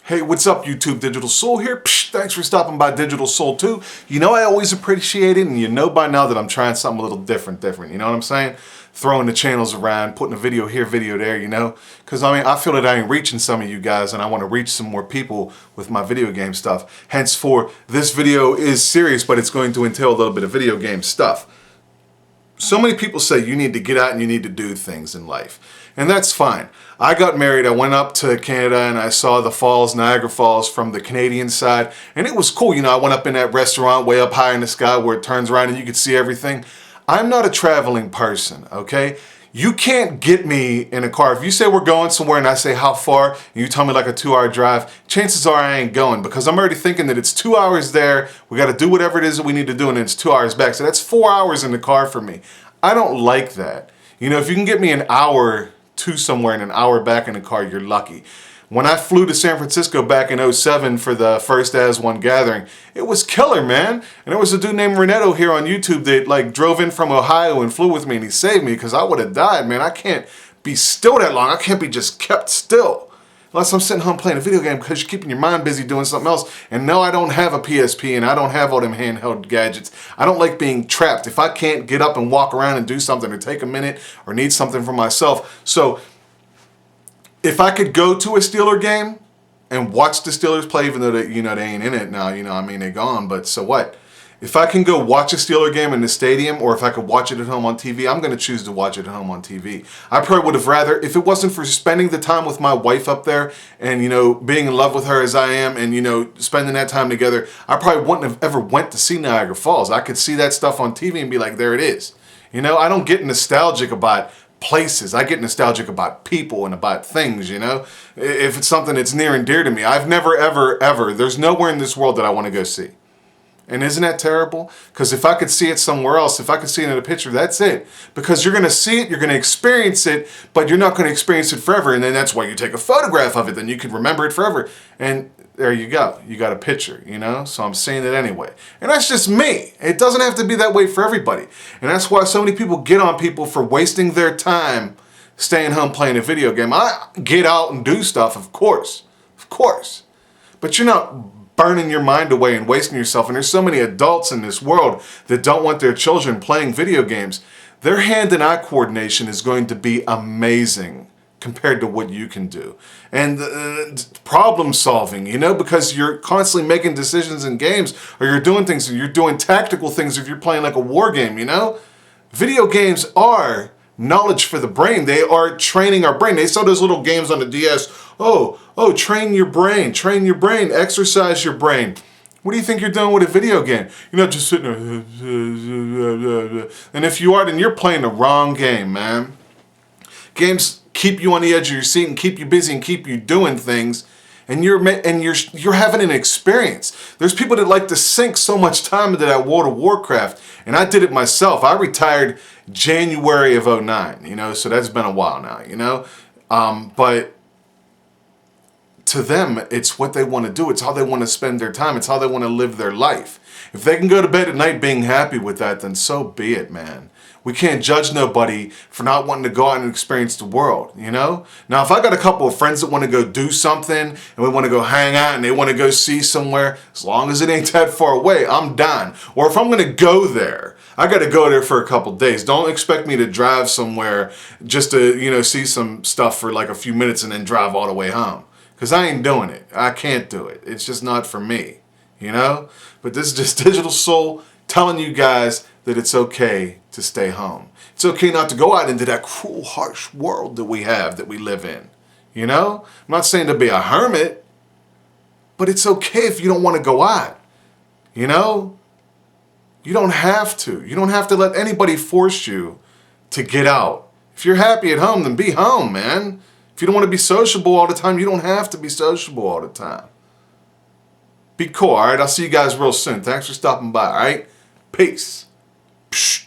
Hey, what's up, YouTube? DiGiTiLsOuL here. Psh, thanks for stopping by DiGiTiLsOuL too. You know I always appreciate it, and you know by now that I'm trying something a little different. You know what I'm saying? Throwing the channels around, putting a video here, video there, you know? Because, I mean, I feel that I ain't reaching some of you guys, and I want to reach some more people with my video game stuff. Henceforth, this video is serious, but it's going to entail a little bit of video game stuff. So many people say you need to get out and you need to do things in life. And that's fine. I got married, I went up to Canada and I saw the falls, Niagara Falls from the Canadian side. And it was cool, you know, I went up in that restaurant way up high in the sky where it turns around and you could see everything. I'm not a traveling person, okay? You can't get me in a car. If you say we're going somewhere and I say how far, and you tell me like a 2-hour drive, chances are I ain't going because I'm already thinking that it's 2 hours there, we gotta do whatever it is that we need to do, and then it's 2 hours back. So that's 4 hours in the car for me. I don't like that. You know, if you can get me an hour to somewhere and an hour back in the car, you're lucky. When I flew to San Francisco back in 07 for the first As One gathering, it was killer, man. And there was a dude named Renetto here on YouTube that like drove in from Ohio and flew with me and he saved me because I would have died, man. I can't be still that long. I can't be just kept still. Unless I'm sitting home playing a video game because you're keeping your mind busy doing something else. And no, I don't have a PSP and I don't have all them handheld gadgets. I don't like being trapped. If I can't get up and walk around and do something or take a minute or need something for myself. So if I could go to a Steeler game and watch the Steelers play, even though they, you know, they ain't in it now, you know, I mean, they're gone, but so what? If I can go watch a Steeler game in the stadium or if I could watch it at home on TV, I'm going to choose to watch it at home on TV. I probably would have rather, if it wasn't for spending the time with my wife up there and, you know, being in love with her as I am and, you know, spending that time together, I probably wouldn't have ever went to see Niagara Falls. I could see that stuff on TV and be like, there it is. You know, I don't get nostalgic about places. I get nostalgic about people and about things, you know? If it's something that's near and dear to me, I've never, ever, there's nowhere in this world that I want to go see. And isn't that terrible? Because if I could see it somewhere else, if I could see it in a picture, that's it. Because you're going to see it, you're going to experience it, but you're not going to experience it forever. And then that's why you take a photograph of it, then you can remember it forever. And there you go. You got a picture, you know? So I'm saying it anyway. And that's just me. It doesn't have to be that way for everybody. And that's why so many people get on people for wasting their time staying home playing a video game. I get out and do stuff, of course. Of course. But you're not burning your mind away and wasting yourself. And there's so many adults in this world that don't want their children playing video games. Their hand and eye coordination is going to be amazing compared to what you can do. And problem solving, you know, because you're constantly making decisions in games or you're doing things, or you're doing tactical things if you're playing like a war game, you know? Video games are knowledge for the brain. They are training our brain. They saw those little games on the DS. Oh, train your brain, exercise your brain. What do you think you're doing with a video game? You're not just sitting there. And if you are, then you're playing the wrong game, man. Games keep you on the edge of your seat and keep you busy and keep you doing things. And you're having an experience. There's people that like to sink so much time into that World of Warcraft, and I did it myself. I retired January of 09, you know, so that's been a while now, you know. But to them, it's what they want to do. It's how they want to spend their time. It's how they want to live their life. If they can go to bed at night being happy with that, then so be it, man. We can't judge nobody for not wanting to go out and experience the world, you know? Now, if I got a couple of friends that want to go do something and we want to go hang out and they want to go see somewhere, as long as it ain't that far away, I'm down. Or if I'm going to go there, I got to go there for a couple of days. Don't expect me to drive somewhere just to, you know, see some stuff for like a few minutes and then drive all the way home. Because I ain't doing it. I can't do it. It's just not for me, you know? But this is just DiGiTiLsOuL telling you guys that it's okay to stay home. It's okay not to go out into that cruel, harsh world that we have, that we live in. You know? I'm not saying to be a hermit, but it's okay if you don't want to go out. You know? You don't have to. You don't have to let anybody force you to get out. If you're happy at home, then be home, man. If you don't want to be sociable all the time, you don't have to be sociable all the time. Be cool, all right? I'll see you guys real soon. Thanks for stopping by, all right? Peace. Psh.